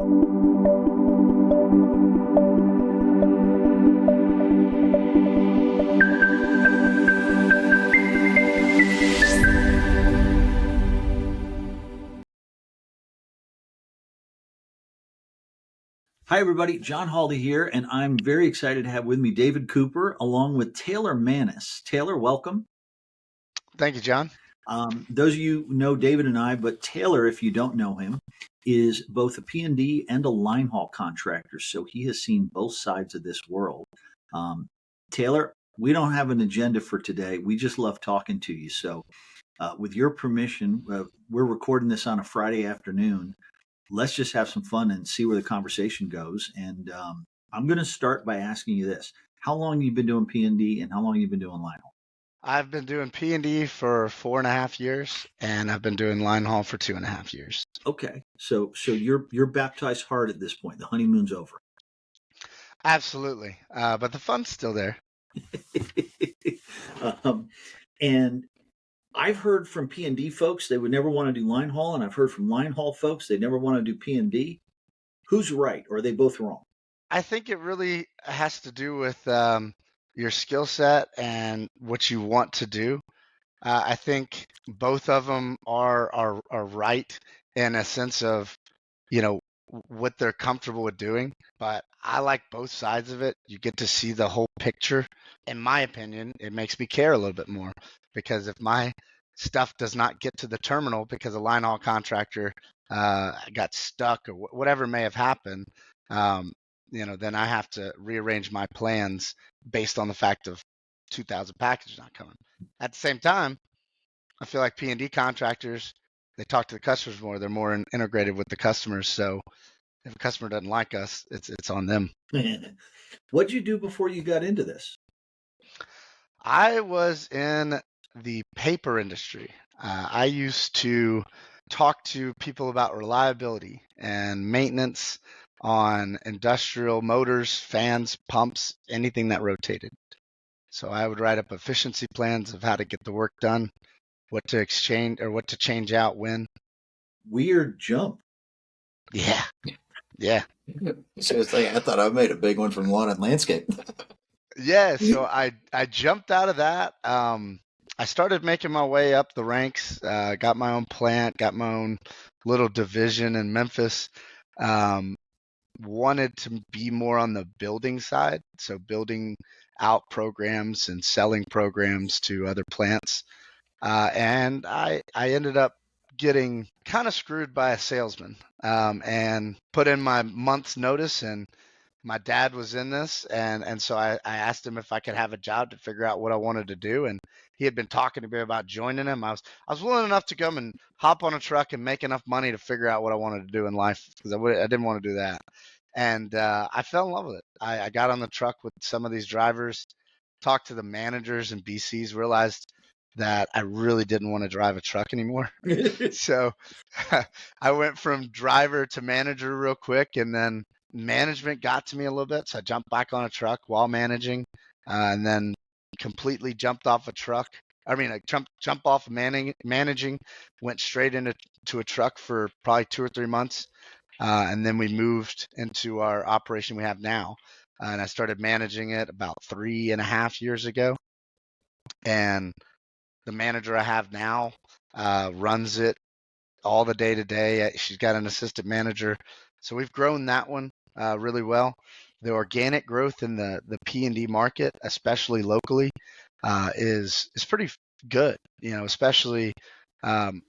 Hi, everybody. John Haldy here, and I'm very excited to have with me David Cooper along with Taylor Maness. Taylor, welcome. Thank you, John. Those of you know David and I, but Taylor, if you don't know him, is both a P&D and a Linehaul contractor, so he has seen both sides of this world. Taylor, we don't have an agenda for today. We just love talking to you. So, with your permission, we're recording this on a Friday afternoon. Let's just have some fun and see where the conversation goes. And I'm going to start by asking you this: how long have you been doing P&D, and how long have you been doing Linehaul? I've been doing P&D for 4.5 years, and I've been doing line haul for 2.5 years. Okay, so you're baptized hard at this point. The honeymoon's over. Absolutely, but the fun's still there. And I've heard from P&D folks they would never want to do Linehaul, and I've heard from Linehaul folks they never want to do P&D. Who's right, or are they both wrong? I think it really has to do with your skill set and what you want to do. I think both of them are right in a sense of, you know, what they're comfortable with doing. But I like both sides of it. You get to see the whole picture. In my opinion, it makes me care a little bit more because if my stuff does not get to the terminal because a line haul contractor got stuck or whatever may have happened, then I have to rearrange my plans based on the fact of 2,000 packages not coming. At the same time, I feel like P&D contractors, they talk to the customers more. They're more integrated with the customers. So if a customer doesn't like us, it's on them. What'd you do before you got into this? I was in the paper industry. I used to talk to people about reliability and maintenance on industrial motors, fans, pumps, anything that rotated. So I would write up efficiency plans of how to get the work done, what to exchange or what to change out when. Weird jump. Yeah. Yeah. Seriously, I thought I made a big one from lawn and landscape. Yeah. So I jumped out of that. I started making my way up the ranks, got my own plant, got my own little division in Memphis. Wanted to be more on the building side. So building out programs and selling programs to other plants. And I ended up getting kind of screwed by a salesman and put in my month's notice, and my dad was in this, and so I asked him if I could have a job to figure out what I wanted to do, and he had been talking to me about joining him. I was willing enough to come and hop on a truck and make enough money to figure out what I wanted to do in life because I didn't want to do that, and I fell in love with it. I got on the truck with some of these drivers, talked to the managers and BCs, realized that I really didn't want to drive a truck anymore. So I went from driver to manager real quick, and then management got to me a little bit. So I jumped back on a truck while managing, and then completely jumped off a truck. I mean, I jump off of managing, went straight into a truck for probably 2 or 3 months, and then we moved into our operation we have now. And I started managing it about 3.5 years ago, and the manager I have now runs it all the day to day. She's got an assistant manager. So we've grown that one really well. The organic growth in the P&D market, especially locally, is pretty good. Especially in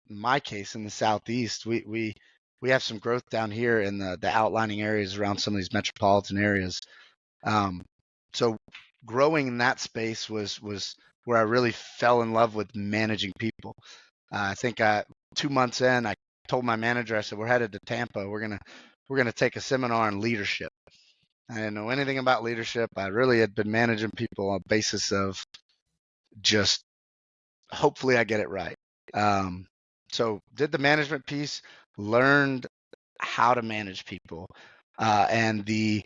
my case in the Southeast, we have some growth down here in the outlining areas around some of these metropolitan areas. So growing in that space was where I really fell in love with managing people. I think 2 months in, I told my manager, I said, we're headed to Tampa. We're gonna take a seminar on leadership. I didn't know anything about leadership. I really had been managing people on the basis of just hopefully I get it right. So did the management piece, learned how to manage people, and the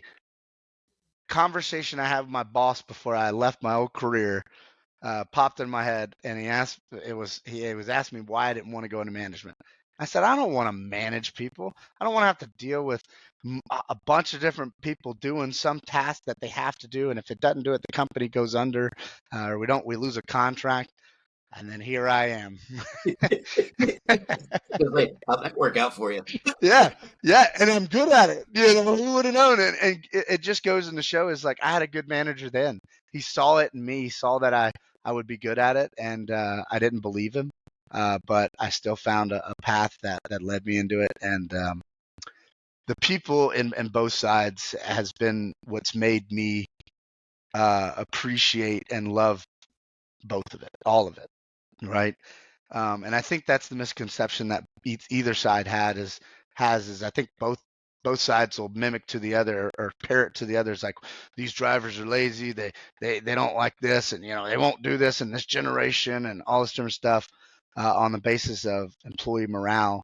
conversation I had with my boss before I left my old career popped in my head, and he was asking me why I didn't want to go into management. I said, I don't want to manage people. I don't want to have to deal with a bunch of different people doing some task that they have to do. And if it doesn't do it, the company goes under, or we lose a contract. And then here I am. Like, how'd that work out for you? Yeah, yeah, and I'm good at it. Who would have known it? And it just goes in the show is like I had a good manager then. He saw it in me. He saw that I would be good at it, and I didn't believe him, but I still found a path that led me into it. And the people in both sides has been what's made me appreciate and love both of it, all of it, right? And I think that's the misconception that either side has is I think both sides will mimic to the other or parrot to the others like these drivers are lazy, they don't like this, and they won't do this in this generation and all this different stuff on the basis of employee morale.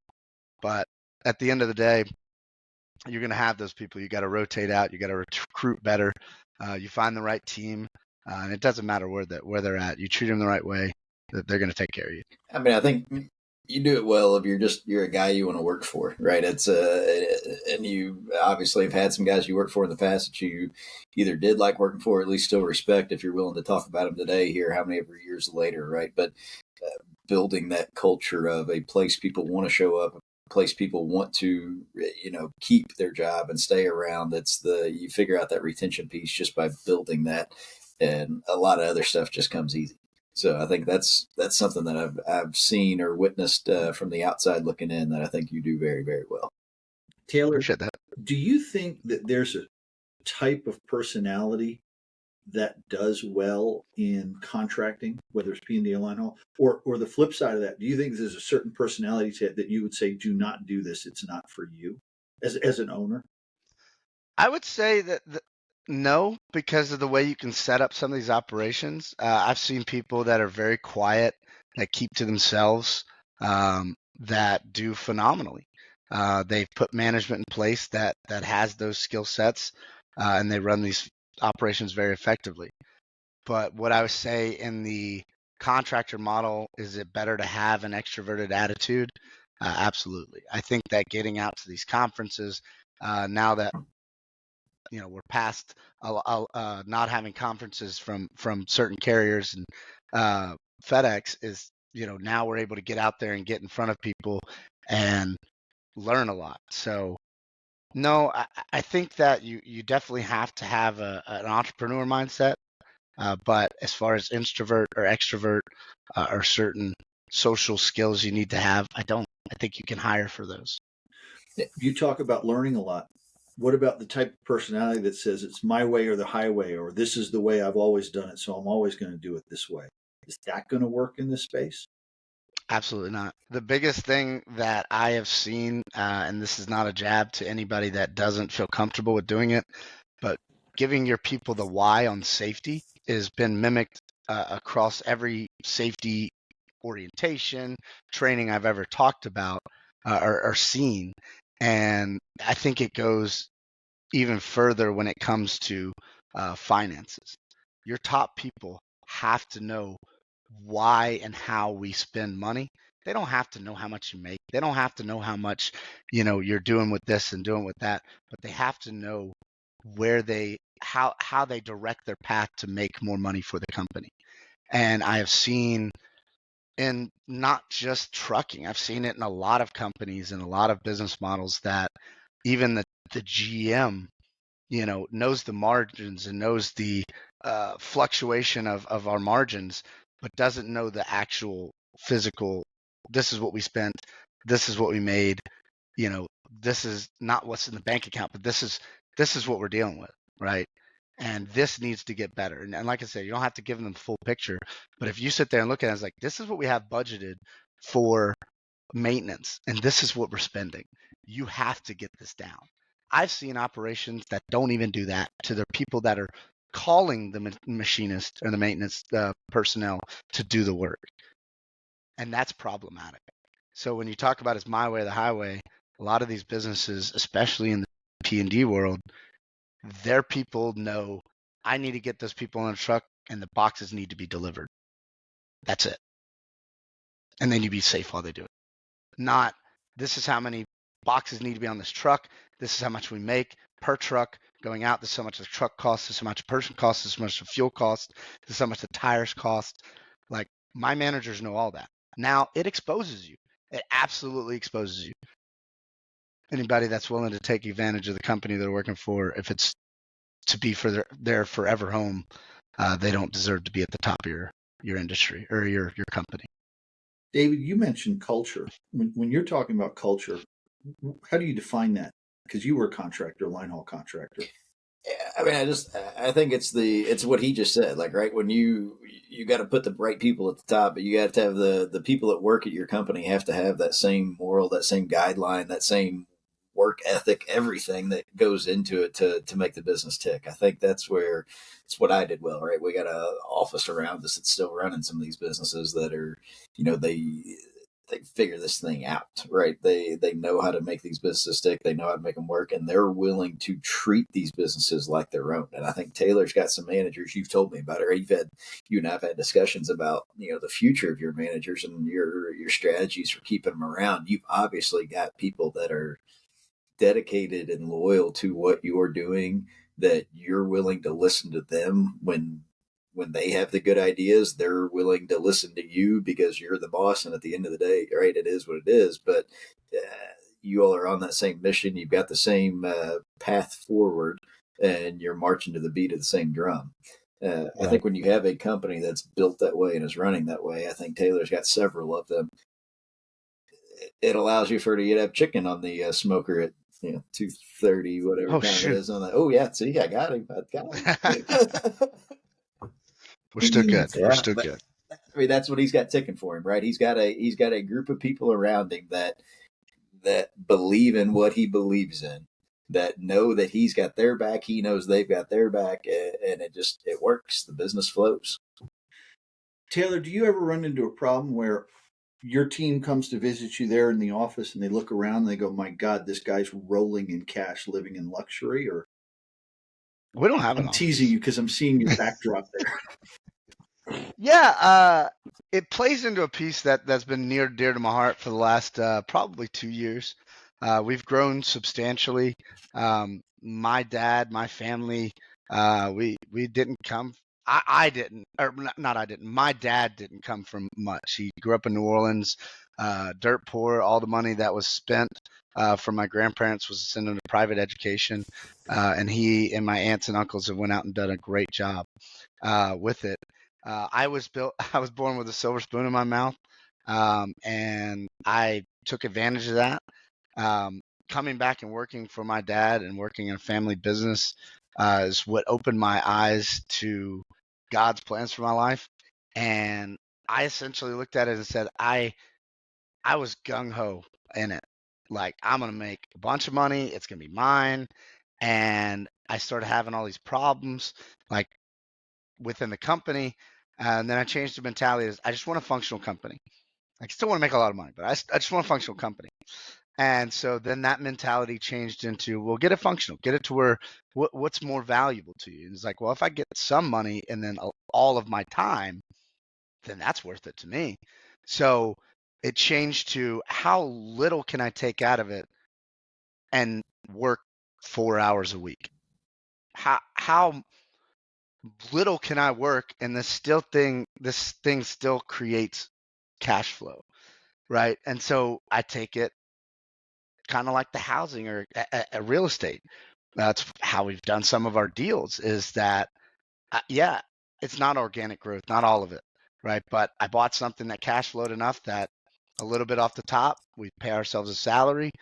But at the end of the day, you're going to have those people. You got to rotate out. You got to recruit better. You find the right team, and it doesn't matter where they're at. You treat them the right way, they're going to take care of you. I mean, I think you do it well if you're a guy you want to work for, right? It's and you obviously have had some guys you worked for in the past that you either did like working for, or at least still respect if you're willing to talk about them today here, how many ever years later, right? But building that culture of a place people want to show up, a place people want to, keep their job and stay around. You figure out that retention piece just by building that, and a lot of other stuff just comes easy. So I think that's something that I've seen or witnessed from the outside looking in that I think you do very, very well. Taylor, Appreciate that. do you think that there's a type of personality that does well in contracting, whether it's P&D or Linehaul, or the flip side of that? Do you think there's a certain personality type that you would say, do not do this, it's not for you, as an owner? I would say that no, because of the way you can set up some of these operations. I've seen people that are very quiet, that keep to themselves, that do phenomenally. They've put management in place that has those skill sets, and they run these operations very effectively. But what I would say in the contractor model, is it better to have an extroverted attitude? Absolutely. I think that getting out to these conferences, now that we're past not having conferences from certain carriers and FedEx, is now we're able to get out there and get in front of people and learn a lot. So no, I think that you definitely have to have an entrepreneur mindset. But as far as introvert or extrovert or certain social skills you need to have, I don't. I think you can hire for those. You talk about learning a lot. What about the type of personality that says it's my way or the highway, or this is the way I've always done it, so I'm always going to do it this way? Is that going to work in this space? Absolutely not. The biggest thing that I have seen, and this is not a jab to anybody that doesn't feel comfortable with doing it, but giving your people the why on safety has been mimicked across every safety orientation, training I've ever talked about or seen. And I think it goes even further when it comes to finances. Your top people have to know why and how we spend money. They don't have to know how much you make. They don't have to know how much, you're doing with this and doing with that, but they have to know where how they direct their path to make more money for the company. And I have seen in not just trucking, I've seen it in a lot of companies and a lot of business models that even the GM knows the margins and knows the fluctuation of our margins, but doesn't know the actual physical. This is what we spent. This is what we made. This is not what's in the bank account, but this is what we're dealing with, right? And this needs to get better. And like I said, you don't have to give them the full picture, but if you sit there and look at it, it's like this is what we have budgeted for maintenance, and this is what we're spending. You have to get this down. I've seen operations that don't even do that to their people that are calling the machinist or the maintenance personnel to do the work. And that's problematic. So when you talk about it's my way or the highway, a lot of these businesses, especially in the P&D world, their people know I need to get those people in a truck and the boxes need to be delivered. That's it. And then you be safe while they do it. Not this is how many boxes need to be on this truck. This is how much we make per truck going out. This is how much the truck costs. This is how much a person costs. This is how much the fuel costs. This is how much the tires cost. Like, my managers know all that. Now it exposes you. It absolutely exposes you. Anybody that's willing to take advantage of the company they're working for, if it's to be for their forever home, they don't deserve to be at the top of your industry or your company. David, you mentioned culture. When you're talking about culture, how do you define that? Because you were a contractor, line haul contractor. I mean, I think it's what he just said. Like, right, when you got to put the right people at the top, but you got to have the people that work at your company have to have that same moral, that same guideline, that same work ethic, everything that goes into it to make the business tick. I think that's where it's what I did well, right? We got a office around us that's still running some of these businesses that are, they figure this thing out, right? They know how to make these businesses stick. They know how to make them work, and they're willing to treat these businesses like their own. And I think Taylor's got some managers. You've told me about it. Or you and I've had discussions about the future of your managers and your strategies for keeping them around. You've obviously got people that are dedicated and loyal to what you're doing, that you're willing to listen to them when they have the good ideas. They're willing to listen to you because you're the boss, and at the end of the day, right, it is what it is. But you all are on that same mission. You've got the same path forward, and you're marching to the beat of the same drum. I think when you have a company that's built that way and is running that way, I think Taylor's got several of them. It allows you to have chicken on the smoker at 2:30, whatever time it is on that. Oh yeah, see, I got him. We're still good. Yeah, We're still good. I mean, that's what he's got ticking for him, right? He's got a group of people around him that believe in what he believes in, that know that he's got their back. He knows they've got their back, and it works. The business flows. Taylor, do you ever run into a problem where your team comes to visit you there in the office and they look around and they go, "My God, this guy's rolling in cash, living in luxury"? Or we don't have an I'm teasing you because I'm seeing your backdrop there. Yeah, it plays into a piece that's been near and dear to my heart for the last probably 2 years. We've grown substantially. My dad, my family, we didn't come. I didn't, or not I didn't. My dad didn't come from much. He grew up in New Orleans, dirt poor. All the money that was spent from my grandparents was sent into private education, and he and my aunts and uncles have went out and done a great job with it. I was born with a silver spoon in my mouth, and I took advantage of that. Coming back and working for my dad and working in a family business is what opened my eyes to God's plans for my life. And I essentially looked at it and said, I was gung ho in it. Like, I'm going to make a bunch of money. It's going to be mine. And I started having all these problems, like within the company. And then I changed the mentality as, I just want a functional company. I still want to make a lot of money, but I just want a functional company. And so then that mentality changed into, well, get it functional, get it to where what's more valuable to you. And it's like, well, if I get some money and then all of my time, then that's worth it to me. So it changed to, how little can I take out of it and work 4 hours a week? How little can I work and this thing still creates cash flow, right? And so I take it kind of like the housing or a real estate. That's how we've done some of our deals, is that, yeah, it's not organic growth, not all of it, right? But I bought something that cash flowed enough that a little bit off the top, we pay ourselves a salary,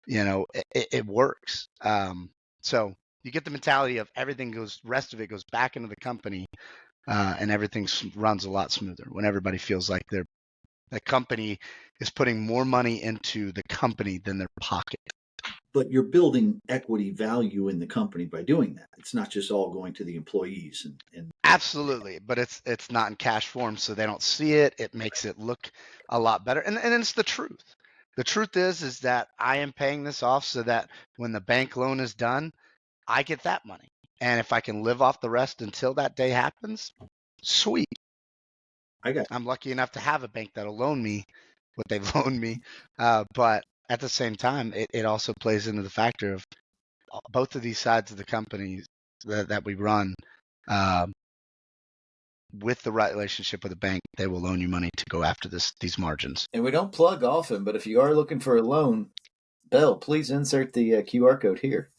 it works. So you get the mentality of rest of it goes back into the company, and everything runs a lot smoother when everybody feels like the company is putting more money into the company than their pocket. But you're building equity value in the company by doing that. It's not just all going to the employees. And Absolutely, but it's not in cash form, so they don't see it. It makes it look a lot better, and it's the truth. The truth is that I am paying this off so that when the bank loan is done, I get that money, and if I can live off the rest until that day happens, sweet. I'm lucky enough to have a bank that'll loan me what they've loaned me, but at the same time, it also plays into the factor of both of these sides of the company that we run. With the right relationship with a bank, they will loan you money to go after these margins. And we don't plug often, but if you are looking for a loan, Bell, please insert the QR code here.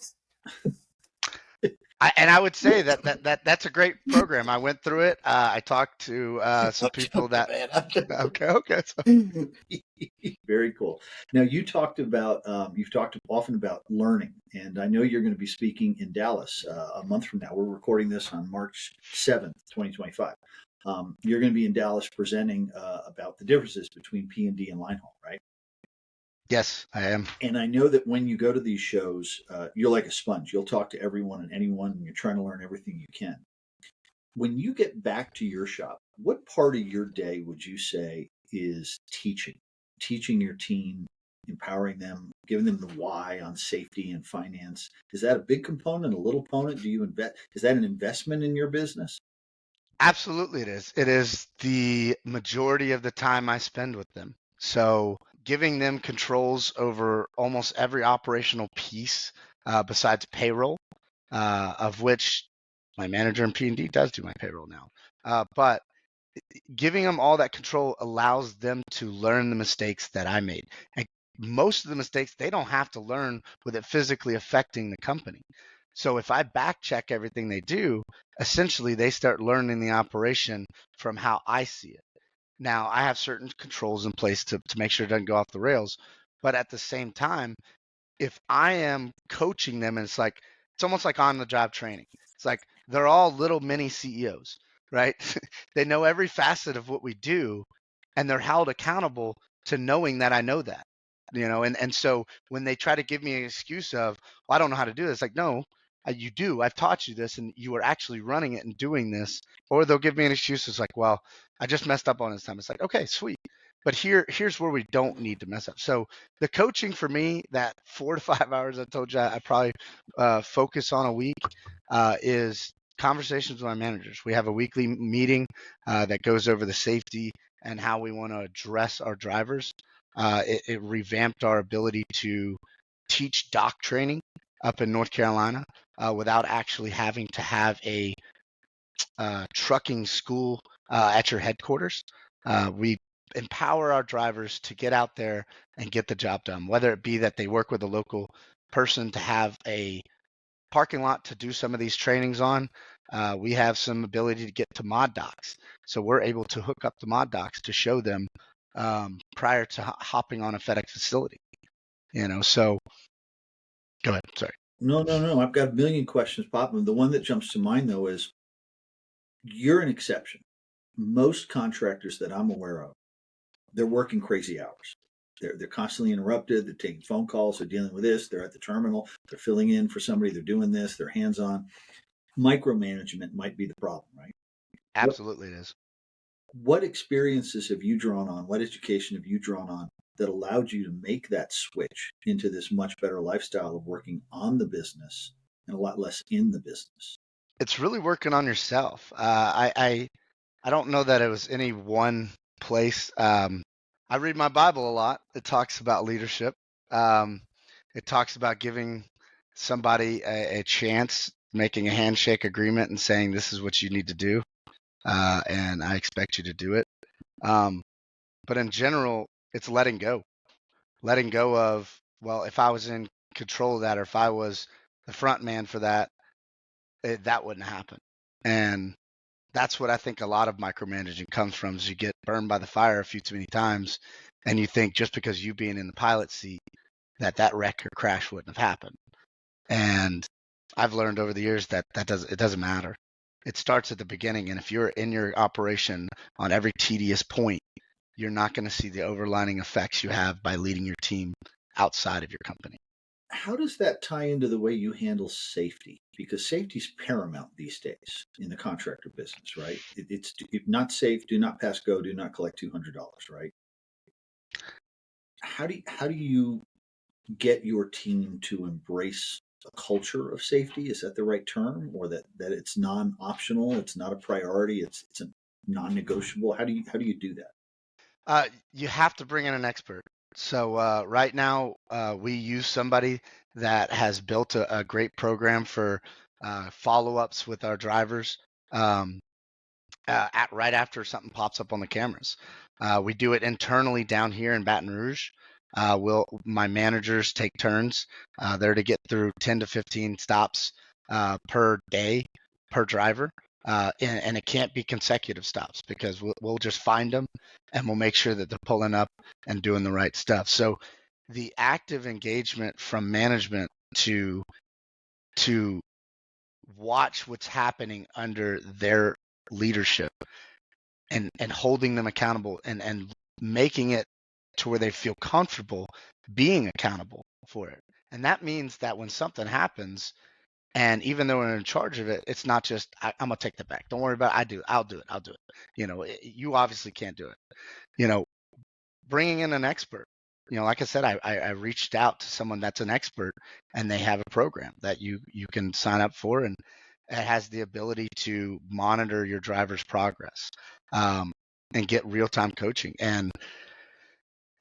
I would say that's a great program. I went through it. I talked to some people that. Okay. So. Very cool. Now you've talked often about learning, and I know you're going to be speaking in Dallas a month from now. We're recording this on March 7th, 2025. You're going to be in Dallas presenting about the differences between P&D and Linehaul, right? Yes, I am. And I know that when you go to these shows, you're like a sponge. You'll talk to everyone and anyone, and you're trying to learn everything you can. When you get back to your shop, what part of your day would you say is teaching your team, empowering them, giving them the why on safety and finance? Is that a big component, a little component? Do you invest? Is that an investment in your business? Absolutely, it is. It is the majority of the time I spend with them. So giving them controls over almost every operational piece besides payroll, of which my manager in P&D does do my payroll now. But giving them all that control allows them to learn the mistakes that I made. And most of the mistakes they don't have to learn with it physically affecting the company. So if I back check everything they do, essentially they start learning the operation from how I see it. Now I have certain controls in place to make sure it doesn't go off the rails. But at the same time, if I am coaching them, and it's almost like on the job training. It's like they're all little mini CEOs, right? They know every facet of what we do, and they're held accountable to knowing that I know that. And so when they try to give me an excuse of, well, I don't know how to do this, like, no, you do. I've taught you this, and you are actually running it and doing this. Or they'll give me an excuse. It's like, well, I just messed up on this time. It's like, okay, sweet. But here's where we don't need to mess up. So the coaching for me, that 4 to 5 hours I told you I probably focus on a week, is conversations with my managers. We have a weekly meeting that goes over the safety and how we want to address our drivers. It revamped our ability to teach dock training up in North Carolina without actually having to have a trucking school at your headquarters. We empower our drivers to get out there and get the job done, whether it be that they work with a local person to have a parking lot to do some of these trainings on. We have some ability to get to mod docks. So we're able to hook up the mod docks to show them prior to hopping on a FedEx facility. So go ahead. Sorry. No. I've got a million questions popping. The one that jumps to mind, though, is you're an exception. Most contractors that I'm aware of, they're working crazy hours. They're constantly interrupted. They're taking phone calls. They're dealing with this. They're at the terminal. They're filling in for somebody. They're doing this. They're hands on. Micromanagement might be the problem, right? Absolutely, it is. What experiences have you drawn on? What education have you drawn on that allowed you to make that switch into this much better lifestyle of working on the business and a lot less in the business? It's really working on yourself. I don't know that it was any one place. I read my Bible a lot. It talks about leadership. It talks about giving somebody a chance, making a handshake agreement and saying, this is what you need to do. And I expect you to do it. But in general, it's letting go of, well, if I was in control of that, or if I was the front man for that, that wouldn't happen. And that's what I think a lot of micromanaging comes from, is you get burned by the fire a few too many times, and you think just because you being in the pilot seat that wreck or crash wouldn't have happened. And I've learned over the years that it doesn't matter. It starts at the beginning, and if you're in your operation on every tedious point, you're not going to see the overlining effects you have by leading your team outside of your company. How does that tie into the way you handle safety? Because safety is paramount these days in the contractor business, right? It's if not safe, do not pass go, do not collect $200, right? How do you get your team to embrace a culture of safety? Is that the right term, or that it's non-optional, it's not a priority, it's a non-negotiable? How do you do that? You have to bring in an expert. So right now, we use somebody that has built a great program for follow-ups with our drivers right after something pops up on the cameras. We do it internally down here in Baton Rouge. My managers take turns. They're to get through 10 to 15 stops per day per driver. And it can't be consecutive stops because we'll just find them and we'll make sure that they're pulling up and doing the right stuff. So the active engagement from management to watch what's happening under their leadership and holding them accountable and making it to where they feel comfortable being accountable for it. And that means that when something happens, and even though we're in charge of it, it's not just I'm gonna take that back. Don't worry about it. I'll do it. You obviously can't do it. You know, bringing in an expert. Like I said, I reached out to someone that's an expert, and they have a program that you can sign up for, and it has the ability to monitor your driver's progress and get real-time coaching. And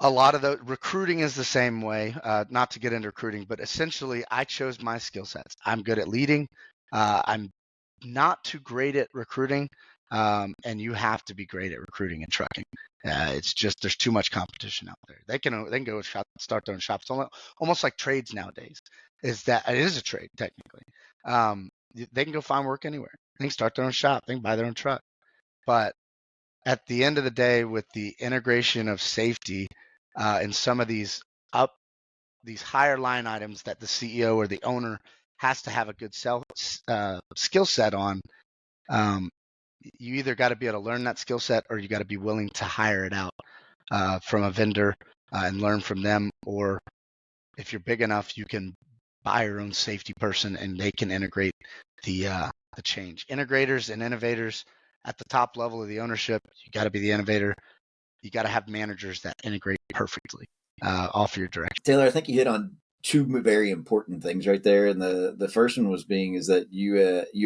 a lot of the recruiting is the same way. Not to get into recruiting, but essentially, I chose my skill sets. I'm good at leading. I'm not too great at recruiting, and you have to be great at recruiting and trucking. It's just there's too much competition out there. They can go start their own shops. It's almost like trades nowadays. Is that it is a trade technically. They can go find work anywhere. They can start their own shop. They can buy their own truck. But at the end of the day, with the integration of safety and some of these higher line items that the CEO or the owner has to have a good skill set on, you either got to be able to learn that skill set or you got to be willing to hire it out from a vendor and learn from them. Or if you're big enough, you can buy your own safety person and they can integrate the change. Integrators and innovators at the top level of the ownership, you got to be the innovator. You got to have managers that integrate perfectly off your direction. Taylor, I think you hit on two very important things right there, and the first one is that you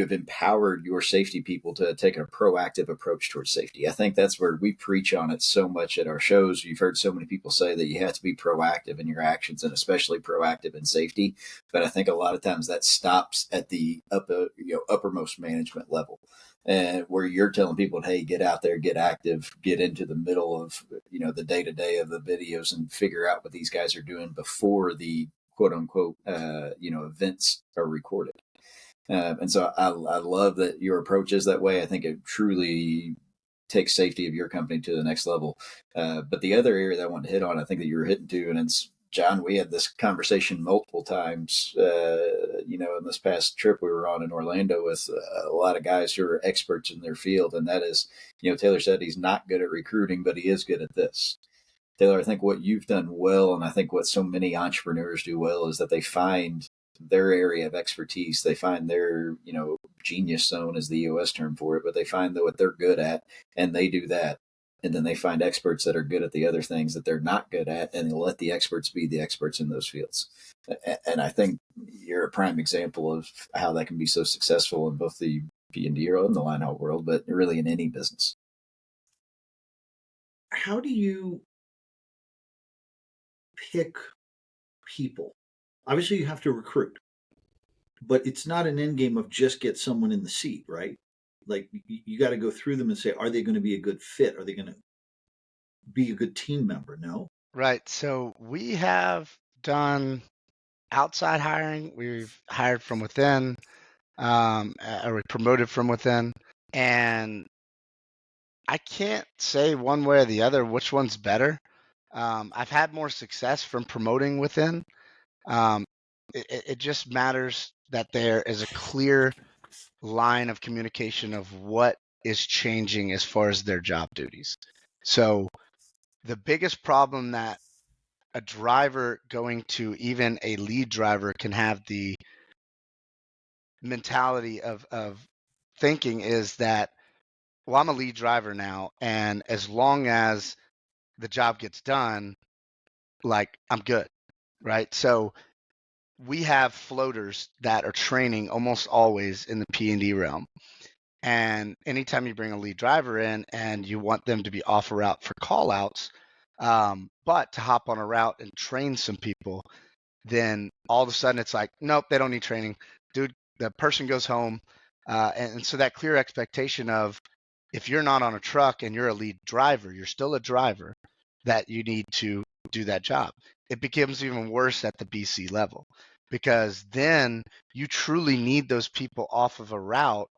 have empowered your safety people to take a proactive approach towards safety. I think that's where we preach on it so much at our shows. You've heard so many people say that you have to be proactive in your actions, and especially proactive in safety. But I think a lot of times that stops at the uppermost management level, and where you're telling people, hey, get out there, get active, get into the middle of the day to day of the videos and figure out what these guys are doing before the quote unquote events are recorded. And so I love that your approach is that way. I think it truly takes safety of your company to the next level. But the other area that I wanted to hit on, I think that you were hitting to, and it's John, we had this conversation multiple times, in this past trip we were on in Orlando with a lot of guys who are experts in their field. And that is, Taylor said he's not good at recruiting, but he is good at this. Taylor, I think what you've done well, and I think what so many entrepreneurs do well, is that they find their area of expertise. They find their, genius zone is the US term for it, but they find what they're good at and they do that. And then they find experts that are good at the other things that they're not good at, and they let the experts be the experts in those fields. And I think you're a prime example of how that can be so successful in both the P&D and the linehaul world, but really in any business. How do you pick people? Obviously, you have to recruit, but it's not an end game of just get someone in the seat, right? Like you got to go through them and say, are they going to be a good fit? Are they going to be a good team member? No. Right. So we have done outside hiring. We've hired from within, or we promoted from within. And I can't say one way or the other which one's better. I've had more success from promoting within. It just matters that there is a clear line of communication of what is changing as far as their job duties. So the biggest problem that a driver going to even a lead driver can have the mentality of thinking is that, well, I'm a lead driver now, and as long as the job gets done, like I'm good, right? So we have floaters that are training almost always in the P&D realm. And anytime you bring a lead driver in and you want them to be off a route for call outs, But to hop on a route and train some people, then all of a sudden it's like, nope, they don't need training. Dude, the person goes home. And so that clear expectation of, if you're not on a truck and you're a lead driver, you're still a driver, that you need to do that job. It becomes even worse at the BC level, because then you truly need those people off of a route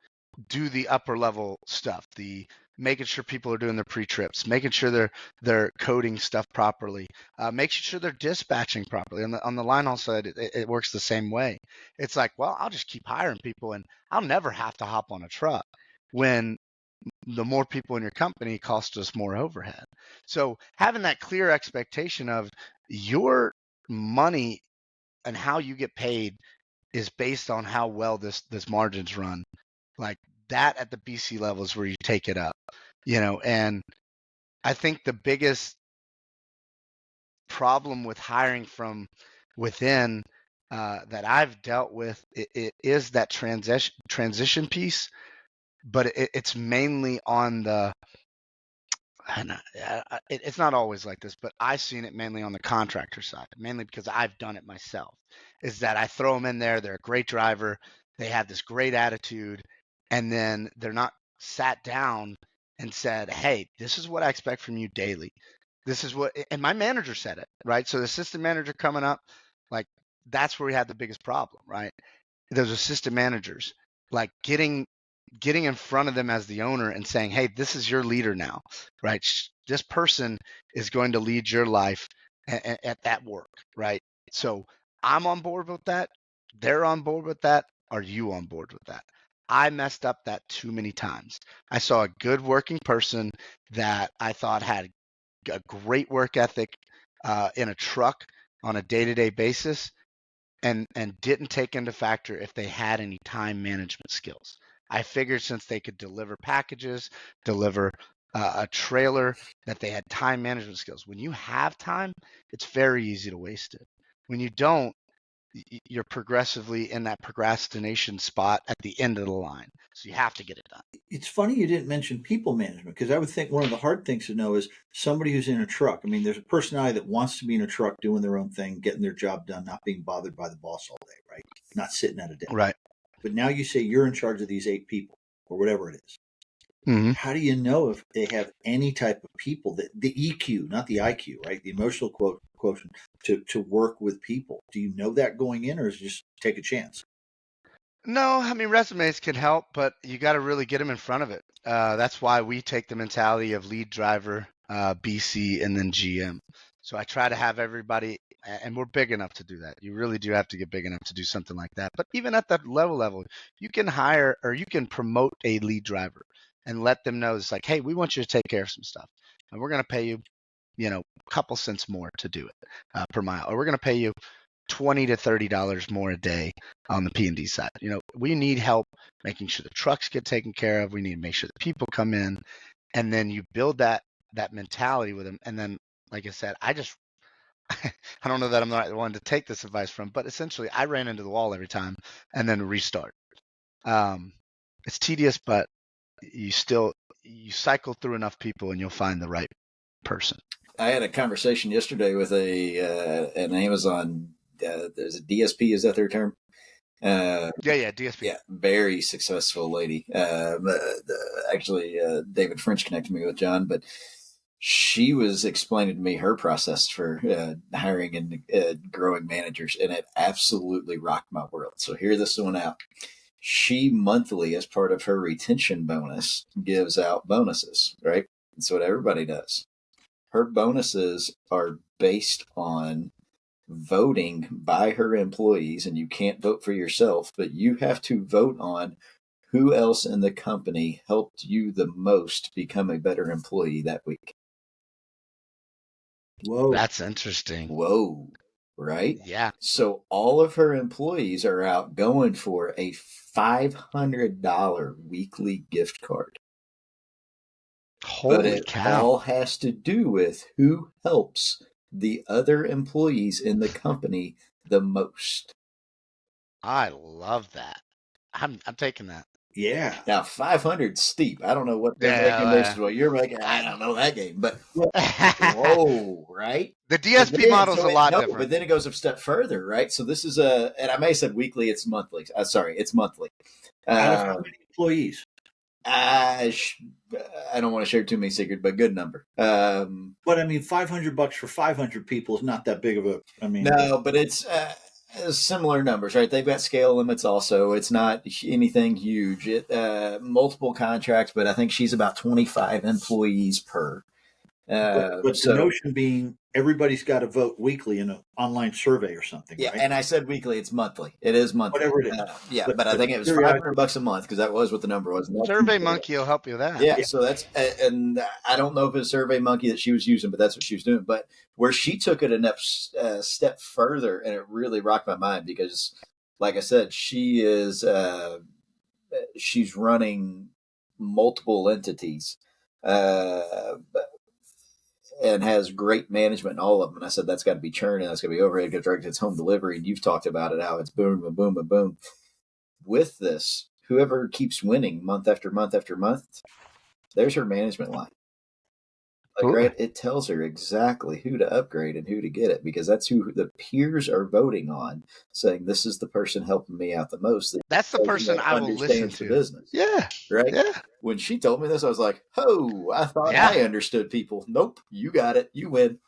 do the upper level stuff, the making sure people are doing their pre-trips, making sure they're coding stuff properly, making sure they're dispatching properly. On the line haul side, it works the same way. It's like, well, I'll just keep hiring people and I'll never have to hop on a truck, when the more people in your company cost us more overhead. So having that clear expectation of your money and how you get paid is based on how well this margins run, like that at the BC level is where you take it up, and I think the biggest problem with hiring from within, that I've dealt with, it is that transition piece, but it's mainly on the, and it's not always like this, but I've seen it mainly on the contractor side, mainly because I've done it myself. Is that I throw them in there, they're a great driver, they have this great attitude, and then they're not sat down and said, hey, this is what I expect from you daily. This is what, and my manager said it, right? So the assistant manager coming up, like, that's where we had the biggest problem, right? Those assistant managers, like getting in front of them as the owner and saying, hey, this is your leader now, right? This person is going to lead your life at that work, right? So I'm on board with that. They're on board with that. Are you on board with that? I messed up that too many times. I saw a good working person that I thought had a great work ethic, in a truck on a day-to-day basis, and didn't take into factor if they had any time management skills. I figured since they could deliver packages, deliver a trailer, that they had time management skills. When you have time, it's very easy to waste it. When you don't, you're progressively in that procrastination spot at the end of the line. So you have to get it done. It's funny you didn't mention people management, because I would think one of the hard things to know is somebody who's in a truck. I mean, there's a personality that wants to be in a truck doing their own thing, getting their job done, not being bothered by the boss all day, right? Not sitting at a desk. Right. But now you say you're in charge of these 8 people or whatever it is. Mm-hmm. How do you know if they have any type of people, that the EQ, not the IQ, right? The emotional quotient to work with people. Do you know that going in, or is it just take a chance? No, I mean, resumes can help, but you got to really get them in front of it. That's why we take the mentality of lead driver, BC, and then GM. So I try to have everybody, and we're big enough to do that. You really do have to get big enough to do something like that. But even at that level, you can hire or you can promote a lead driver and let them know it's like, hey, we want you to take care of some stuff, and we're going to pay you, a couple cents more to do it, per mile, or we're going to pay you $20 to $30 more a day on the P&D side. We need help making sure the trucks get taken care of. We need to make sure the people come in, and then you build that mentality with them. And then, like I said, I don't know that I'm the right one to take this advice from, but essentially I ran into the wall every time and then restart. It's tedious, but you cycle through enough people and you'll find the right person. I had a conversation yesterday with an Amazon. There's a DSP. Is that their term? Yeah, DSP. Yeah, very successful lady. Actually, David French connected me with John, but she was explaining to me her process for hiring and growing managers, and it absolutely rocked my world. So hear this one out. She monthly, as part of her retention bonus, gives out bonuses, right? That's what everybody does. Her bonuses are based on voting by her employees, and you can't vote for yourself, but you have to vote on who else in the company helped you the most become a better employee that week. Whoa. That's interesting. Whoa. Right? Yeah. So all of her employees are out going for a $500 weekly gift card. Holy but it cow. all has to do with who helps the other employees in the company the most. I love that. I'm taking that. Yeah. Now 500 steep. I don't know what they're making versus what you're making. I don't know that game, but whoa, right? The DSP model is a lot different. But then it goes a step further, right? So this is and I may have said weekly. It's monthly. Sorry, it's monthly. Out of how many employees? I don't want to share too many secrets, but good number. But I mean, $500 for 500 people is not that big of a. I mean, no, but it's similar numbers, right? They've got scale limits also. It's not anything huge. Multiple contracts, but I think she's about 25 employees per. but the notion being everybody's got to vote weekly in an online survey or something, yeah, right? And I said weekly. It's monthly. It is monthly. Whatever it is. But I think it was $500 a month because that was what the number was. Survey Monkey will help you with that. Yeah, so that's, and I don't know if it's Survey Monkey that she was using, but that's what she was doing. But where she took it a step further, and it really rocked my mind because, like I said, she's running multiple entities. And has great management in all of them. And I said, that's got to be churn and that's got to be overhead because it's home delivery. And you've talked about it, how it's boom, and boom, and boom. With this, whoever keeps winning month after month after month, there's her management line. Like, right, it tells her exactly who to upgrade and who to get it because that's who the peers are voting on, saying this is the person helping me out the most. That's the person I will listen to. The business. Yeah. Right? Yeah. When she told me this, I was like, oh, I thought I understood people. Nope, you got it. You win.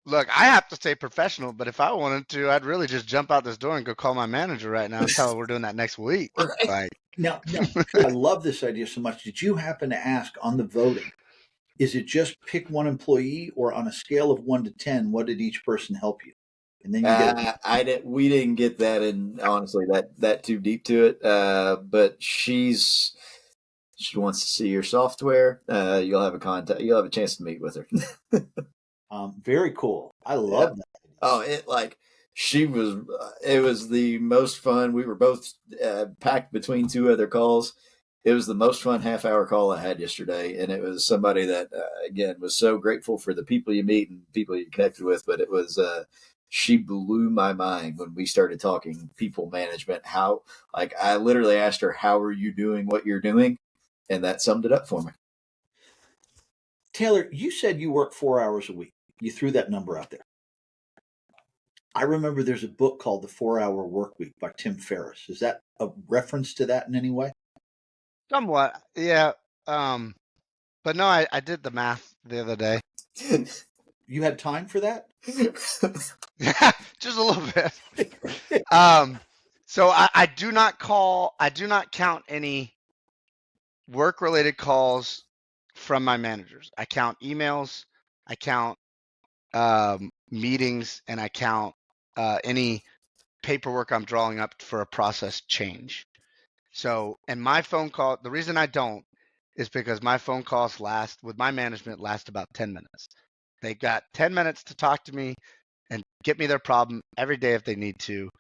Look, I have to stay professional, but if I wanted to, I'd really just jump out this door and go call my manager right now and tell her we're doing that next week. Right. Like, now, I love this idea so much. Did you happen to ask on the voting, is it just pick one employee or on a scale of 1 to 10, what did each person help you? And then you we didn't get that in, honestly, that too deep to it. But she wants to see your software. You'll have a chance to meet with her. Very cool. I love that. Oh, it was the most fun. We were both packed between two other calls. It was the most fun half-hour call I had yesterday, and it was somebody that, again, was so grateful for the people you meet and people you connected with. But it was, she blew my mind when we started talking people management. How, like, I literally asked her, "How are you doing what you're doing?" And that summed it up for me. Taylor, you said you work 4 hours a week. You threw that number out there. I remember there's a book called The 4-Hour Workweek by Tim Ferriss. Is that a reference to that in any way? Somewhat, yeah. But no, I did the math the other day. You had time for that? Yeah, just a little bit. So I do not count any work-related calls from my managers. I count emails, I count meetings, and I count any paperwork I'm drawing up for a process change. So, and my phone call, the reason I don't is because my phone calls with my management last about 10 minutes. They got 10 minutes to talk to me and get me their problem every day if they need to,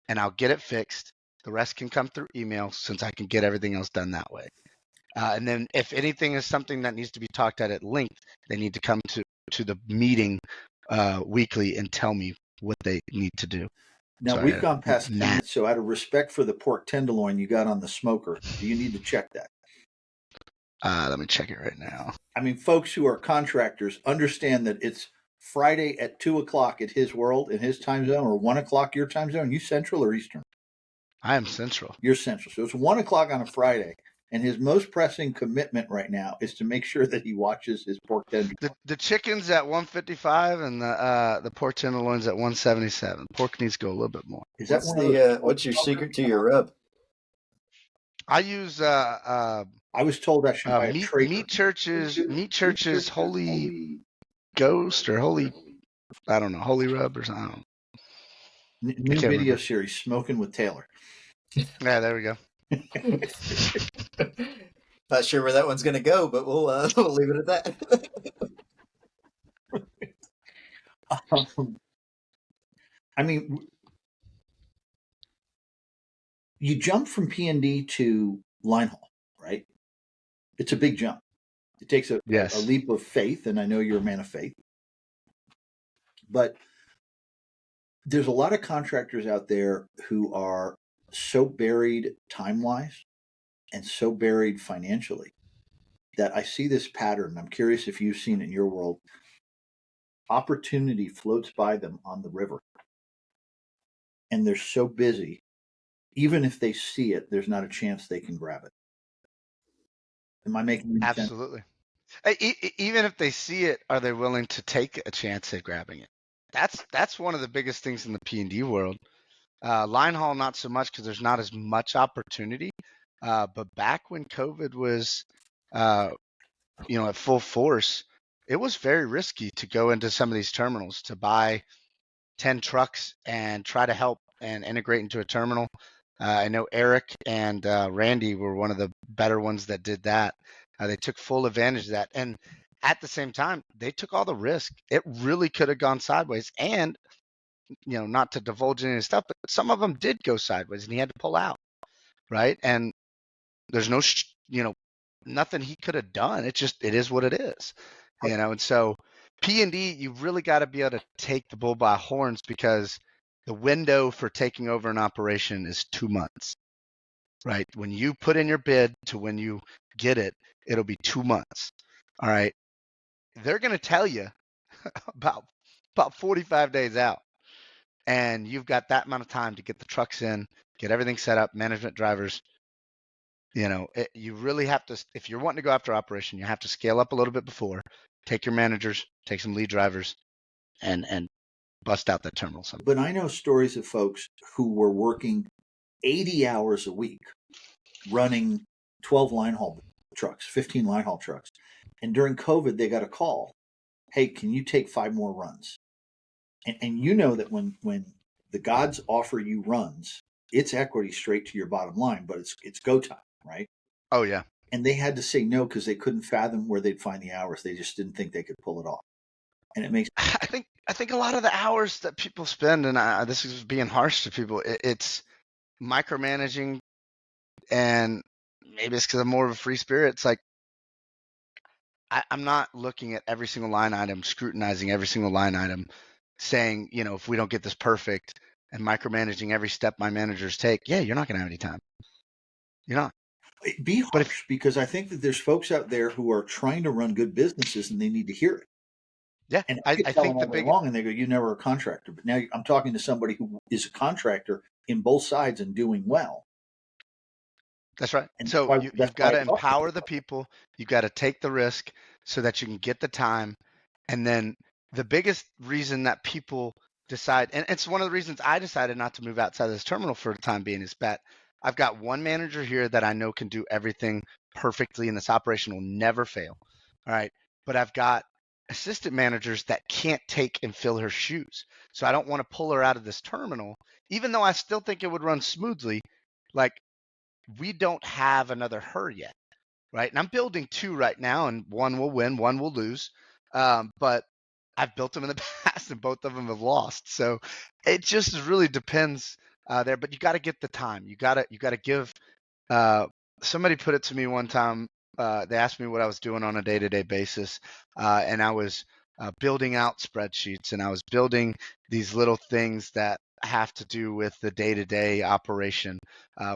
and I'll get it fixed. The rest can come through email since I can get everything else done that way. And then if anything is something that needs to be talked at length, they need to come to the meeting weekly and tell me what they need to do. Now, we've gone past 10 minutes, so out of respect for the pork tenderloin you got on the smoker, do you need to check that? Let me check it right now. I mean, folks who are contractors understand that it's Friday at 2 o'clock at his world, in his time zone, or 1 o'clock your time zone. You Central or Eastern? I am Central. You're Central. So it's 1 o'clock on a Friday, and his most pressing commitment right now is to make sure that he watches his pork tenderloin. The chicken's at 155 and the pork tenderloin's at 177. Pork needs to go a little bit more. Is that what's your secret to your rub? I use I was told I should buy Meat Church's Holy Ghost or Holy, I don't know, Holy Rub or something. New video series, Smoking with Taylor. Yeah, there we go. Not sure where that one's going to go, but we'll leave it at that. I mean, you jump from P&D to Linehaul, right? It's a big jump. It takes a leap of faith, and I know you're a man of faith. But there's a lot of contractors out there who are so buried time-wise and so buried financially that I see this pattern. I'm curious if you've seen it in your world. Opportunity floats by them on the river, and they're so busy, even if they see it, there's not a chance they can grab it. Am I making any sense? Absolutely. Even if they see it, are they willing to take a chance at grabbing it? That's one of the biggest things in the P&D world. Line haul, not so much because there's not as much opportunity. But back when COVID was, at full force, it was very risky to go into some of these terminals to buy 10 trucks and try to help and integrate into a terminal. I know Eric and Randy were one of the better ones that did that. They took full advantage of that. And at the same time, they took all the risk. It really could have gone sideways. And, not to divulge any stuff, but some of them did go sideways and he had to pull out. Right. And there's no, nothing he could have done. It is what it is, and so P&D, you've really got to be able to take the bull by horns because the window for taking over an operation is 2 months, right? When you put in your bid to when you get it, it'll be 2 months. All right. They're going to tell you about 45 days out. And you've got that amount of time to get the trucks in, get everything set up, management drivers. You really have to, if you're wanting to go after operation, you have to scale up a little bit before, take your managers, take some lead drivers, and bust out that terminal someday. But I know stories of folks who were working 80 hours a week running 12 line haul trucks, 15 line haul trucks. And during COVID, they got a call. Hey, can you take 5 more runs? And you know that when the gods offer you runs, it's equity straight to your bottom line, but it's go time, right? Oh yeah. And they had to say no because they couldn't fathom where they'd find the hours. They just didn't think they could pull it off. And it makes I think a lot of the hours that people spend, and this is being harsh to people, it's micromanaging, and maybe it's because I'm more of a free spirit. It's like I'm not looking at every single line item, scrutinizing every single line item, saying, if we don't get this perfect, and micromanaging every step my managers take. Yeah, you're not going to have any time. You're not. be harsh because I think that there's folks out there who are trying to run good businesses and they need to hear it. Yeah, And I could I tell think them all day long, and they go, "You never were a contractor." But now I'm talking to somebody who is a contractor in both sides and doing well. That's right. And So that's you've why got I to talk to empower people. the people. You've got to take the risk so that you can get the time. And then the biggest reason that people decide, and it's one of the reasons I decided not to move outside of this terminal for the time being, is that I've got one manager here that I know can do everything perfectly, and this operation will never fail. All right. But I've got assistant managers that can't take and fill her shoes. So I don't want to pull her out of this terminal, even though I still think it would run smoothly. Like, we don't have another her yet, right? And I'm building 2 right now, and one will win, one will lose. But I've built them in the past, and both of them have lost. So it just really depends there. But you got to get the time. You got to give. Somebody put it to me one time. They asked me what I was doing on a day-to-day basis, and I was building out spreadsheets, and I was building these little things that have to do with the day-to-day operation,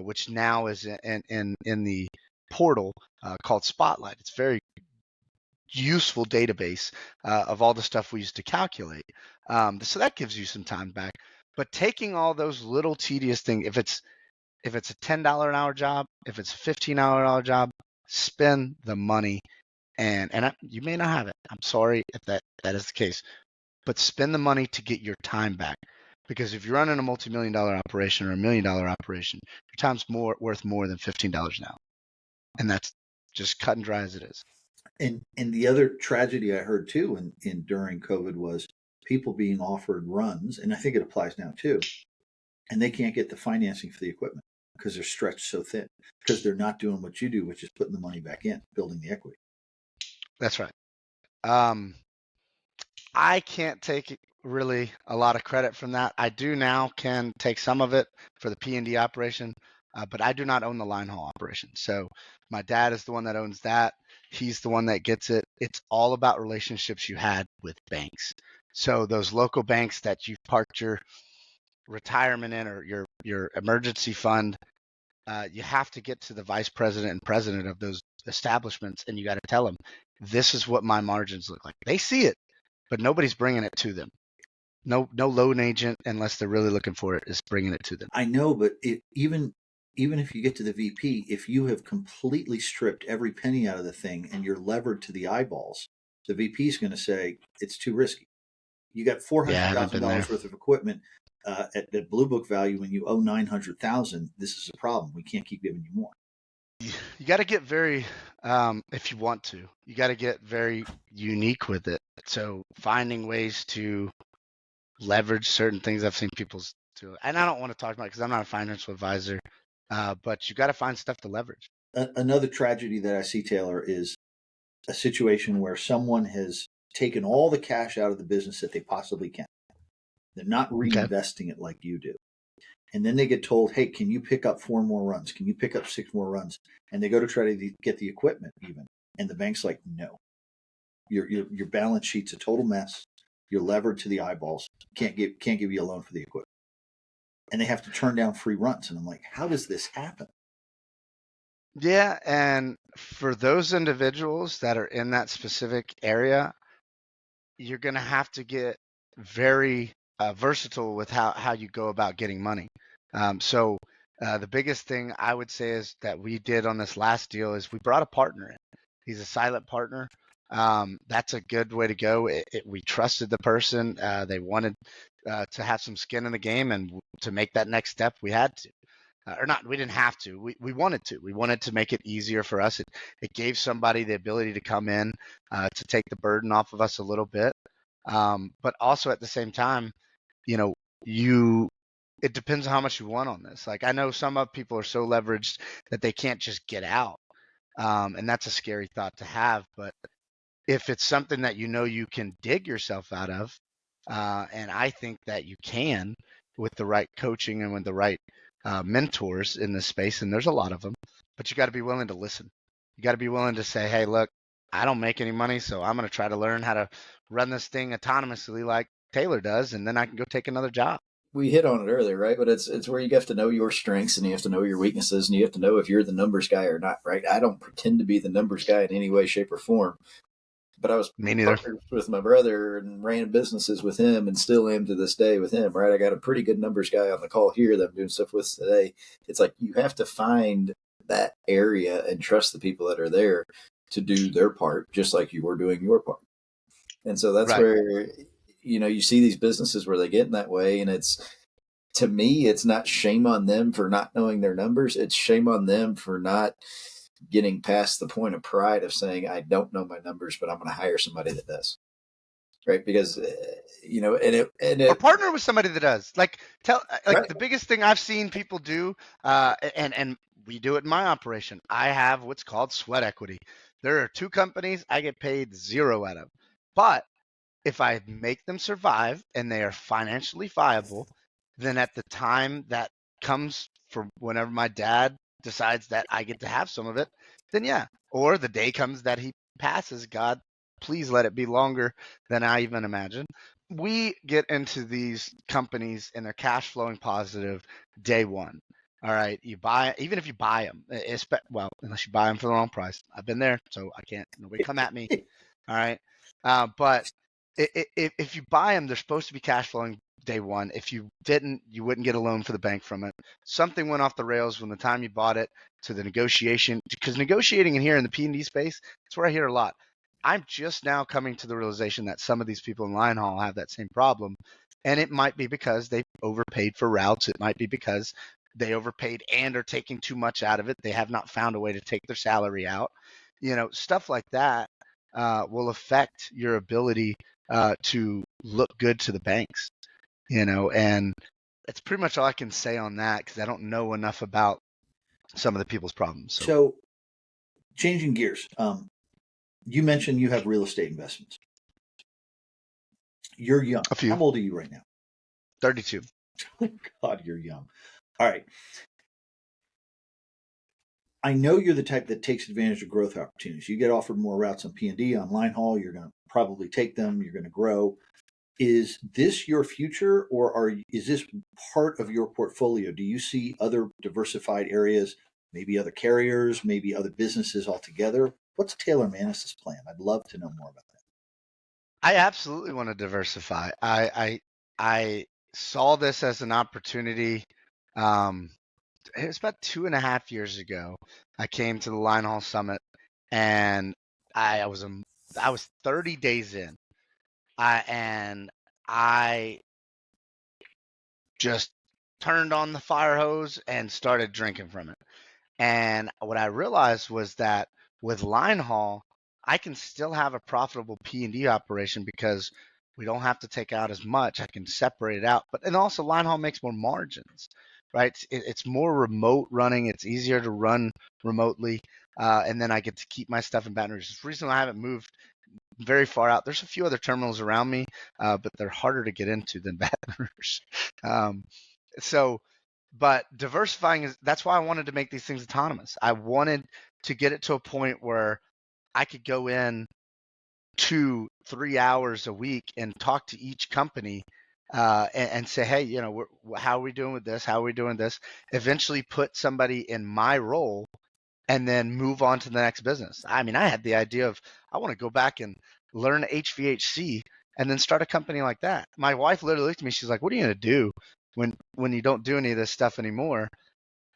which now is in the portal called Spotlight. It's very useful database of all the stuff we used to calculate. So that gives you some time back. But taking all those little tedious things, if it's a $10 an hour job, if it's a $15 job, spend the money. And you may not have it. I'm sorry if that is the case, but spend the money to get your time back. Because if you're running a multi-million-dollar operation or $1 million operation, your time's worth more than $15 an hour, and that's just cut and dry as it is. And the other tragedy I heard too in during COVID was people being offered runs, and I think it applies now too, and they can't get the financing for the equipment because they're stretched so thin because they're not doing what you do, which is putting the money back in, building the equity. That's right. I can't take really a lot of credit from that. I do now can take some of it for the P&D operation, but I do not own the line haul operation. So my dad is the one that owns that. He's the one that gets it. It's all about relationships you had with banks. So those local banks that you've parked your retirement in or your emergency fund, you have to get to the vice president and president of those establishments, and you got to tell them, this is what my margins look like. They see it, but nobody's bringing it to them. No loan agent, unless they're really looking for it, is bringing it to them. I know, but even if you get to the VP, if you have completely stripped every penny out of the thing and you're levered to the eyeballs, the VP is going to say it's too risky. You got Yeah, I haven't been there. $400,000 worth of equipment at Blue Book value when you owe 900,000. This is a problem. We can't keep giving you more. You got to get very, if you want to, you got to get very unique with it. So finding ways to leverage certain things I've seen people do, and I don't want to talk about it because I'm not a financial advisor, but you got to find stuff to leverage. Another tragedy that I see, Taylor, is a situation where someone has taken all the cash out of the business that they possibly can. They're not reinvesting it like you do. And then they get told, hey, can you pick up 4 more runs? Can you pick up 6 more runs? And they go to try to get the equipment even. And the bank's like, no. Your balance sheet's a total mess. You're levered to the eyeballs. Can't give you a loan for the equipment. And they have to turn down free runs. And I'm like, how does this happen? Yeah, and for those individuals that are in that specific area, you're going to have to get very versatile with how you go about getting money. So the biggest thing I would say is that we did on this last deal is we brought a partner in. He's a silent partner. That's a good way to go. We trusted the person. They wanted to have some skin in the game, and to make that next step, we had to. Or not, we didn't have to. We wanted to. We wanted to make it easier for us. It gave somebody the ability to come in to take the burden off of us a little bit. But also at the same time, it depends on how much you want on this. Like, I know some people are so leveraged that they can't just get out. And that's a scary thought to have. But if it's something that you can dig yourself out of, and I think that you can with the right coaching and with the right mentors in this space, and there's a lot of them, but you got to be willing to listen. You got to be willing to say, hey, look, I don't make any money, so I'm going to try to learn how to run this thing autonomously like Taylor does, and then I can go take another job. We hit on it earlier, right? But it's where you have to know your strengths and you have to know your weaknesses and you have to know if you're the numbers guy or not, right? I don't pretend to be the numbers guy in any way, shape, or form. But I was Me neither. with my brother and ran businesses with him and still am to this day with him, right? I got a pretty good numbers guy on the call here that I'm doing stuff with today. It's like you have to find that area and trust the people that are there to do their part, just like you were doing your part. And so that's Right. where, you see these businesses where they get in that way. And to me, it's not shame on them for not knowing their numbers. It's shame on them for not getting past the point of pride of saying, I don't know my numbers, but I'm going to hire somebody that does. Right. Because, Or partner with somebody that does. Right. The biggest thing I've seen people do, and we do it in my operation. I have what's called sweat equity. There are 2 companies I get paid 0 out of, but if I make them survive and they are financially viable, then at the time that comes for whenever my dad decides that I get to have some of it, then yeah. Or the day comes that he passes, God, please let it be longer than I even imagine. We get into these companies and they're cash flowing positive day one. All right, even if you buy them, unless you buy them for the wrong price. I've been there, so I can't. Nobody come at me. All right, but if you buy them, they're supposed to be cash flowing day one. If you didn't, you wouldn't get a loan for the bank from it. Something went off the rails from the time you bought it to the negotiation, because negotiating in here in the P&D space, that's where I hear a lot. I'm just now coming to the realization that some of these people in Linehaul have that same problem. And it might be because they overpaid for routes. It might be because they overpaid and are taking too much out of it. They have not found a way to take their salary out. Stuff like that will affect your ability to look good to the banks, and that's pretty much all I can say on that because I don't know enough about some of the people's problems. So changing gears, you mentioned you have real estate investments. You're young. A few. How old are you right now? 32. Oh, God, you're young. All right. I know you're the type that takes advantage of growth opportunities. You get offered more routes on P&D, on Linehaul, you're going to probably take them. You're going to grow. Is this your future, or is this part of your portfolio? Do you see other diversified areas, maybe other carriers, maybe other businesses altogether? What's Taylor Maness's plan? I'd love to know more about that. I absolutely want to diversify. I saw this as an opportunity. Um, it was about 2.5 years ago. I came to the Linehaul Summit, and I was I was 30 days in, and I just turned on the fire hose and started drinking from it. And what I realized was that with line haul, I can still have a profitable P&D operation because we don't have to take out as much. I can separate it out. But and also line haul makes more margins, right? It's more remote running. It's easier to run remotely. And then I get to keep my stuff in Baton Rouge. It's the reason I haven't moved very far out. There's a few other terminals around me, but they're harder to get into than Baton Rouge. Um, so but diversifying that's why I wanted to make these things autonomous. I wanted to get it to a point where I could go in 2-3 hours a week and talk to each company and say, hey, how are we doing with this? How are we doing this? Eventually put somebody in my role and then move on to the next business. I mean, I had the idea of I want to go back and learn HVAC and then start a company like that. My wife literally looked at me. She's like, what are you going to do when you don't do any of this stuff anymore?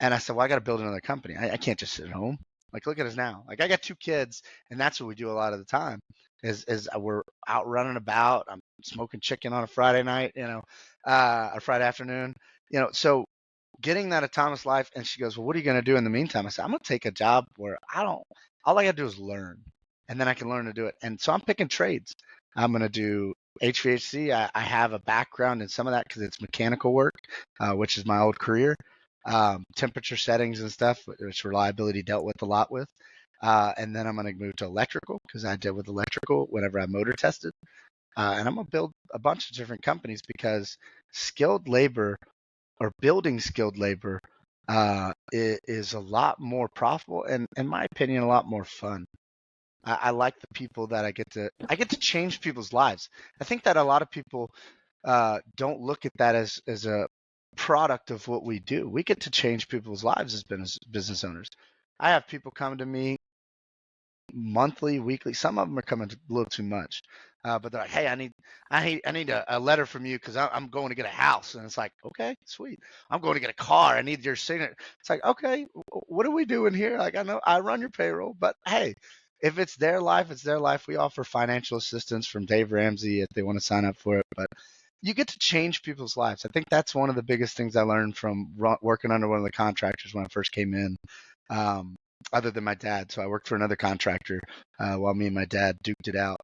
And I said, well, I got to build another company. I can't just sit at home. Like, look at us now. Like, I got 2 kids, and that's what we do a lot of the time is we're out running about. I'm smoking chicken on a Friday night, a Friday afternoon, so getting that autonomous life. And she goes, well, what are you going to do in the meantime? I said, I'm going to take a job where all I got to do is learn, and then I can learn to do it. And so I'm picking trades. I'm going to do HVAC. I have a background in some of that because it's mechanical work, which is my old career. Temperature settings and stuff, which reliability dealt with a lot with. And then I'm going to move to electrical because I dealt with electrical whenever I motor tested. And I'm going to build a bunch of different companies because skilled labor or building skilled labor is a lot more profitable and, in my opinion, a lot more fun. I like the people that I get to change people's lives. I think that a lot of people don't look at that as a product of what we do. We get to change people's lives as business owners. I have people come to me monthly, weekly. Some of them are coming a little too much, but they're like, "Hey, I need a letter from you because I'm going to get a house." And it's like, "Okay, sweet. I'm going to get a car. I need your signature." It's like, "Okay, what are we doing here?" Like, I know I run your payroll, but hey, if it's their life, it's their life. We offer financial assistance from Dave Ramsey if they want to sign up for it, but you get to change people's lives. I think that's one of the biggest things I learned from working under one of the contractors when I first came in. Other than my dad. So I worked for another contractor while me and my dad duked it out.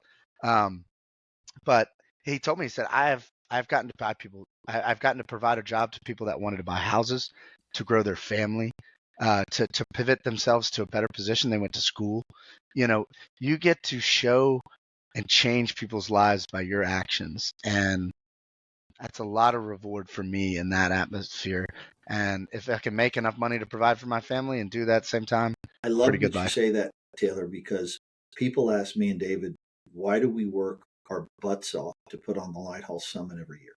But he told me, he said, I've gotten to buy people. I've gotten to provide a job to people that wanted to buy houses, to grow their family, to pivot themselves to a better position. They went to school. You get to show and change people's lives by your actions. And that's a lot of reward for me in that atmosphere. And if I can make enough money to provide for my family and do that at the same time, I pretty love good that you life. say that, Taylor, because people ask me and David, why do we work our butts off to put on the Lighthall Summit every year?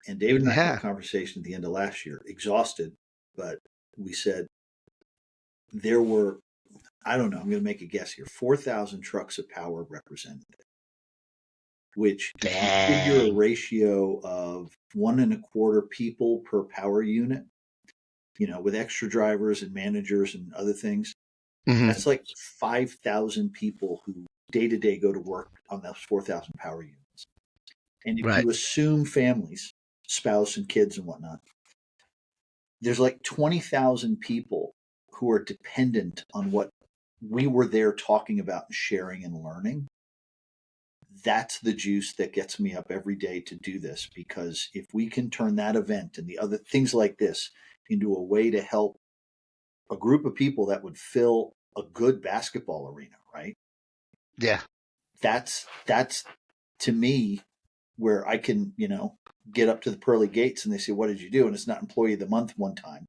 And David and I had a Yeah. conversation at the end of last year, exhausted, but we said there were, I don't know, I'm going to make a guess here, 4,000 trucks of power represented, which if you figure a Dang. ratio of 1.25 people per power unit, with extra drivers and managers and other things, Hmm. that's like 5,000 people who day to day go to work on those 4,000 power units. And if Right. you assume families, spouse and kids and whatnot, there's like 20,000 people who are dependent on what we were there talking about and sharing and learning. That's the juice that gets me up every day to do this, because if we can turn that event and the other things like this into a way to help a group of people that would fill a good basketball arena, right? Yeah. That's to me where I can, get up to the pearly gates and they say, what did you do? And it's not employee of the month one time.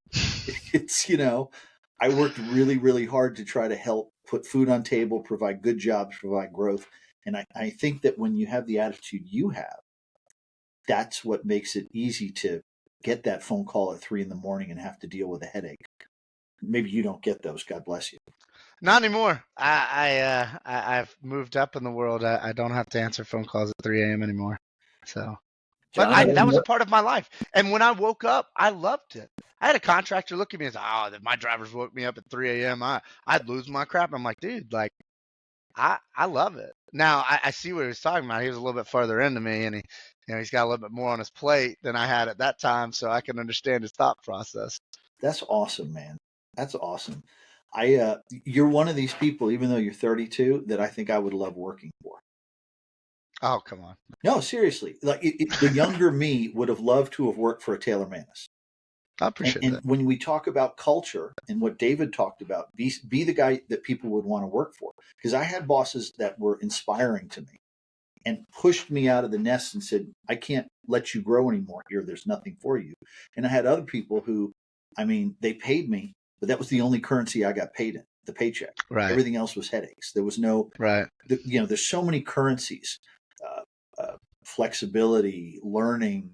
It's, I worked really, really hard to try to help put food on table, provide good jobs, provide growth. And I think that when you have the attitude you have, that's what makes it easy to get that phone call at 3 a.m. and have to deal with a headache. Maybe you don't get those. God bless you. Not anymore. I've moved up in the world. I don't have to answer phone calls at 3 a.m. anymore. So, but John, that was a part of my life. And when I woke up, I loved it. I had a contractor look at me and say, "Oh, if my drivers woke me up at 3 a.m., I'd lose my crap." I'm like, dude, like, I love it. Now I see what he was talking about. He was a little bit further into me, and he's got a little bit more on his plate than I had at that time, so I can understand his thought process. That's awesome, man. That's awesome. You're one of these people, even though you're 32, that I think I would love working for. Oh, come on. No, seriously. Like the younger me would have loved to have worked for a Taylor Maness. I appreciate And that. when we talk about culture and what David talked about, be the guy that people would want to work for. Because I had bosses that were inspiring to me and pushed me out of the nest and said, I can't let you grow anymore here. There's nothing for you. And I had other people who, I mean, they paid me, but that was the only currency I got paid in, the paycheck. Right. Everything else was headaches. There was no, right. There's so many currencies. Flexibility, learning,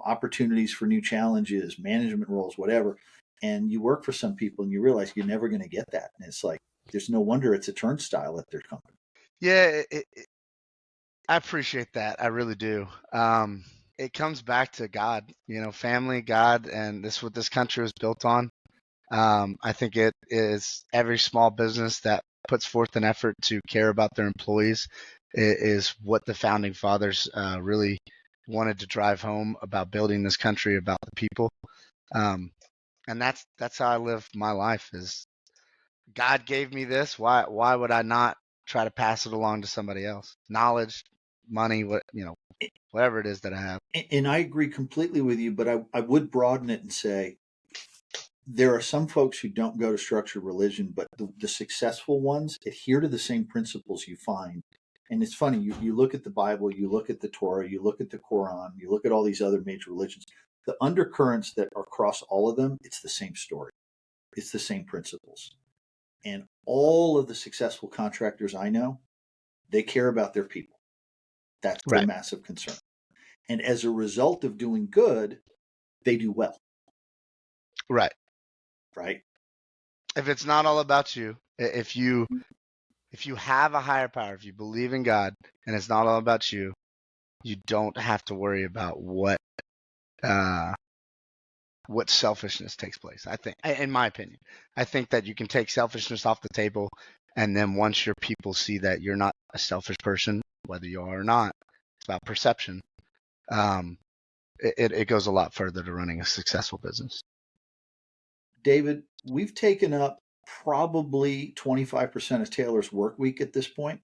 opportunities for new challenges, management roles, whatever. And you work for some people and you realize you're never going to get that. And it's like, there's no wonder it's a turnstile at their company. Yeah, I appreciate that. I really do. It comes back to God, family, God, and this is what this country was built on. I think it is every small business that puts forth an effort to care about their employees is what the founding fathers really wanted to drive home about building this country, about the people. And that's how I live my life. Is God gave me this? Why would I not try to pass it along to somebody else? Knowledge, money, whatever it is that I have. And I agree completely with you, but I would broaden it and say there are some folks who don't go to structured religion, but the successful ones adhere to the same principles you find. And it's funny, you look at the Bible, you look at the Torah, you look at the Quran, you look at all these other major religions. The undercurrents that are across all of them, it's the same story. It's the same principles. And all of the successful contractors I know, they care about their people. That's their Right. massive concern. And as a result of doing good, they do well. Right. Right. If it's not all about you, if you have a higher power, if you believe in God and it's not all about you, you don't have to worry about what selfishness takes place. I think, in my opinion, I think that you can take selfishness off the table, and then once your people see that you're not a selfish person, whether you are or not, it's about perception. It goes a lot further to running a successful business. David, we've taken up probably 25% of Taylor's work week at this point.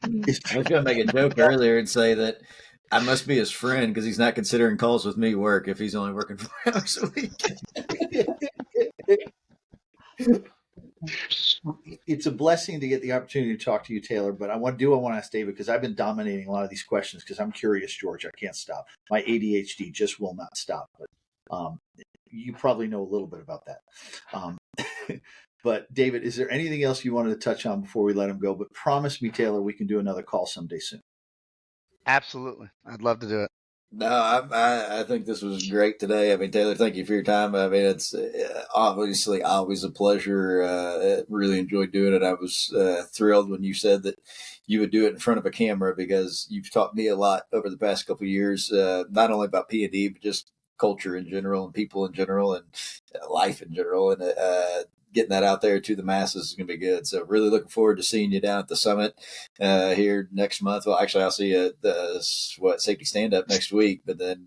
I was going to make a joke earlier and say that I must be his friend because he's not considering calls with me work if he's only working 4 hours a week. It's a blessing to get the opportunity to talk to you, Taylor, but I want to ask David because I've been dominating a lot of these questions because I'm curious, George. I can't stop. My ADHD just will not stop. But you probably know a little bit about that. But David, is there anything else you wanted to touch on before we let him go? But promise me, Taylor, we can do another call someday soon. Absolutely. I'd love to do it. No, I think this was great today. I mean, Taylor, thank you for your time. I mean, it's obviously always a pleasure. Really enjoyed doing it. I was thrilled when you said that you would do it in front of a camera because you've taught me a lot over the past couple of years, not only about P&D, but just culture in general and people in general and life in general. And getting that out there to the masses is going to be good. So really looking forward to seeing you down at the summit here next month. Well, actually, I'll see you at the safety stand up next week, but then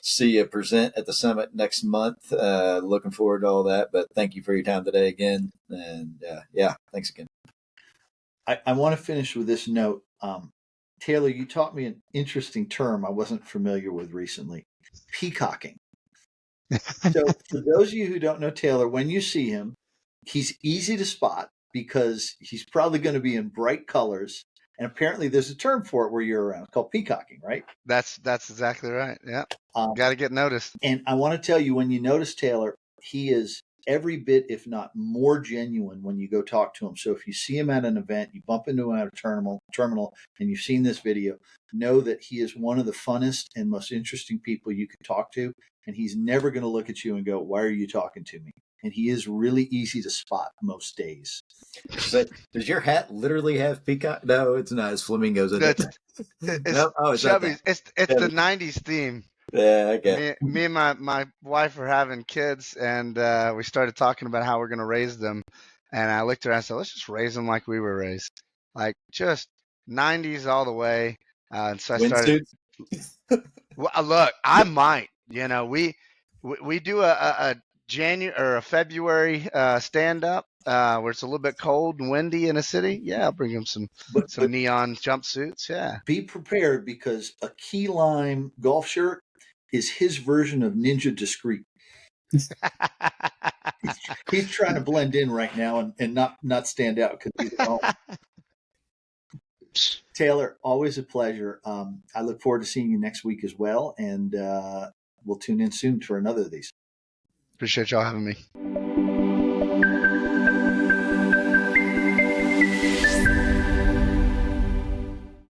see you present at the summit next month. Looking forward to all that. But thank you for your time today again. And thanks again. I want to finish with this note. Taylor, you taught me an interesting term I wasn't familiar with recently. Peacocking. So for those of you who don't know Taylor, when you see him, he's easy to spot because he's probably going to be in bright colors. And apparently there's a term for it where you're around. It's called peacocking, right? That's exactly right. Yeah. Got to get noticed. And I want to tell you, when you notice Taylor, he is every bit, if not more genuine when you go talk to him. So if you see him at an event, you bump into him at a terminal, and you've seen this video, know that he is one of the funnest and most interesting people you could talk to. And he's never going to look at you and go, "Why are you talking to me?" And he is really easy to spot most days. Does your hat literally have peacock? No, it's not. It's flamingos. It's No, oh, it's not Chubby's. that. It's the '90s theme. Yeah, okay. Me and my wife are having kids, and we started talking about how we're going to raise them. And I looked at her and I said, let's just raise them like we were raised, like just '90s all the way. And so I started. Windsuit. Well, look, I might. We do a January or a February stand up where it's a little bit cold and windy in a city. Yeah, I'll bring them some But neon jumpsuits. Yeah. be prepared, because a key lime golf shirt is his version of Ninja Discreet. He's trying to blend in right now and not stand out because he's at home. Taylor, always a pleasure. I look forward to seeing you next week as well, and we'll tune in soon for another of these. Appreciate y'all having me.